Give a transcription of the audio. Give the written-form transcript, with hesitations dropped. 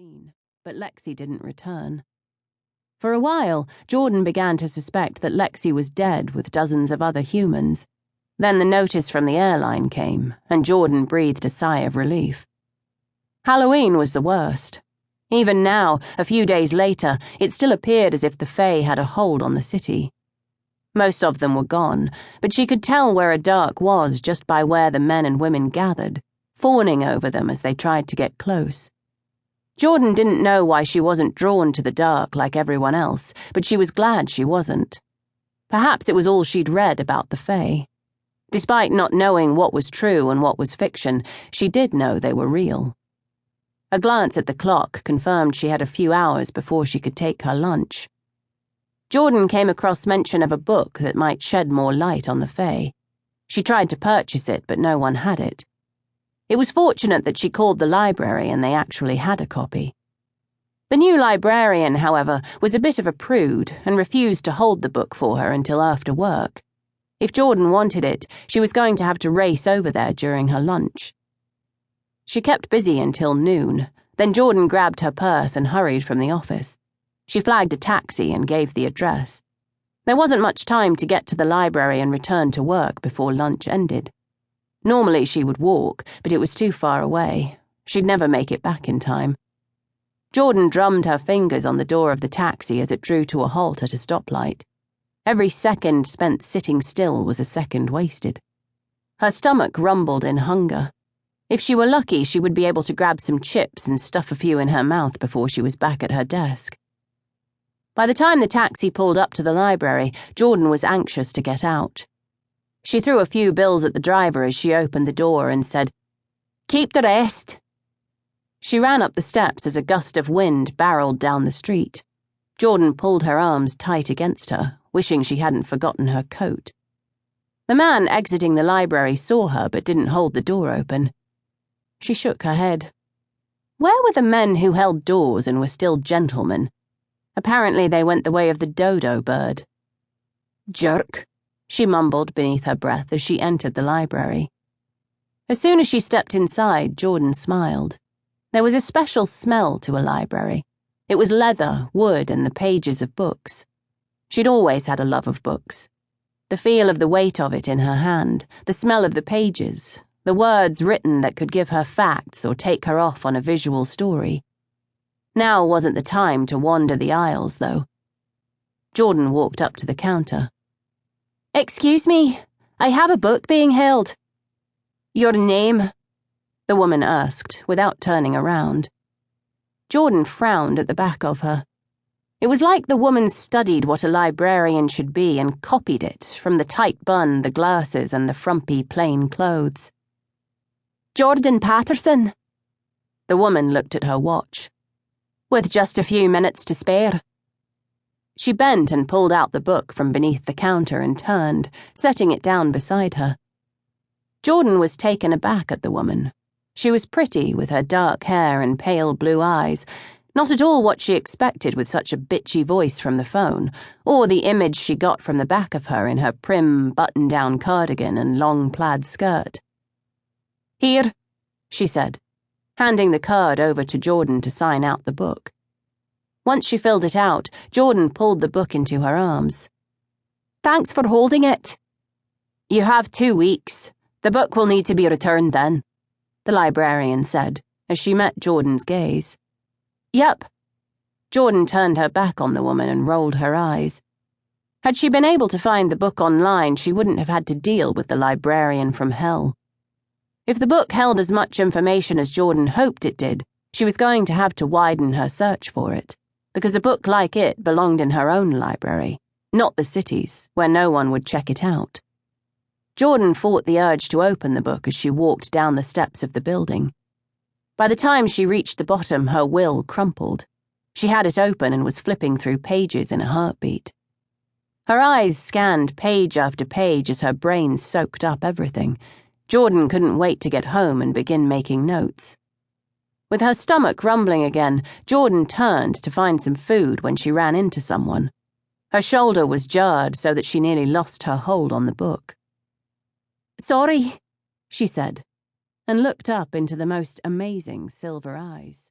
seen, but Lexi didn't return. For a while, Jordan began to suspect that Lexi was dead with dozens of other humans. Then the notice from the airline came, and Jordan breathed a sigh of relief. Halloween was the worst. Even now, a few days later, it still appeared as if the Fae had a hold on the city. Most of them were gone, but she could tell where a dark was just by where the men and women gathered, fawning over them as they tried to get close. Jordan didn't know why she wasn't drawn to the dark like everyone else, but she was glad she wasn't. Perhaps it was all she'd read about the Fae. Despite not knowing what was true and what was fiction, she did know they were real. A glance at the clock confirmed she had a few hours before she could take her lunch. Jordan came across mention of a book that might shed more light on the Fae. She tried to purchase it, but no one had it. It was fortunate that she called the library and they actually had a copy. The new librarian, however, was a bit of a prude and refused to hold the book for her until after work. If Jordan wanted it, she was going to have to race over there during her lunch. She kept busy until noon, then Jordan grabbed her purse and hurried from the office. She flagged a taxi and gave the address. There wasn't much time to get to the library and return to work before lunch ended. Normally she would walk, but it was too far away. She'd never make it back in time. Jordan drummed her fingers on the door of the taxi as it drew to a halt at a stoplight. Every second spent sitting still was a second wasted. Her stomach rumbled in hunger. If she were lucky, she would be able to grab some chips and stuff a few in her mouth before she was back at her desk. By the time the taxi pulled up to the library, Jordan was anxious to get out. She threw a few bills at the driver as she opened the door and said, "Keep the rest." She ran up the steps as a gust of wind barreled down the street. Jordan pulled her arms tight against her, wishing she hadn't forgotten her coat. The man exiting the library saw her but didn't hold the door open. She shook her head. Where were the men who held doors and were still gentlemen? Apparently they went the way of the dodo bird. "Jerk," she mumbled beneath her breath as she entered the library. As soon as she stepped inside, Jordan smiled. There was a special smell to a library. It was leather, wood, and the pages of books. She'd always had a love of books. The feel of the weight of it in her hand, the smell of the pages, the words written that could give her facts or take her off on a visual story. Now wasn't the time to wander the aisles, though. Jordan walked up to the counter. "Excuse me, I have a book being held." "Your name?" the woman asked, without turning around. Jordan frowned at the back of her. It was like the woman studied what a librarian should be and copied it, from the tight bun, the glasses, and the frumpy plain clothes. "Jordan Patterson." The woman looked at her watch. "With just a few minutes to spare." She bent and pulled out the book from beneath the counter and turned, setting it down beside her. Jordan was taken aback at the woman. She was pretty, with her dark hair and pale blue eyes, not at all what she expected with such a bitchy voice from the phone, or the image she got from the back of her in her prim, button-down cardigan and long plaid skirt. "Here," she said, handing the card over to Jordan to sign out the book. Once she filled it out, Jordan pulled the book into her arms. "Thanks for holding it." "You have 2 weeks. The book will need to be returned then," the librarian said, as she met Jordan's gaze. "Yep." Jordan turned her back on the woman and rolled her eyes. Had she been able to find the book online, she wouldn't have had to deal with the librarian from hell. If the book held as much information as Jordan hoped it did, she was going to have to widen her search for it, because a book like it belonged in her own library, not the city's, where no one would check it out. Jordan fought the urge to open the book as she walked down the steps of the building. By the time she reached the bottom, her will crumpled. She had it open and was flipping through pages in a heartbeat. Her eyes scanned page after page as her brain soaked up everything. Jordan couldn't wait to get home and begin making notes. With her stomach rumbling again, Jordan turned to find some food when she ran into someone. Her shoulder was jarred so that she nearly lost her hold on the book. "Sorry," she said, and looked up into the most amazing silver eyes.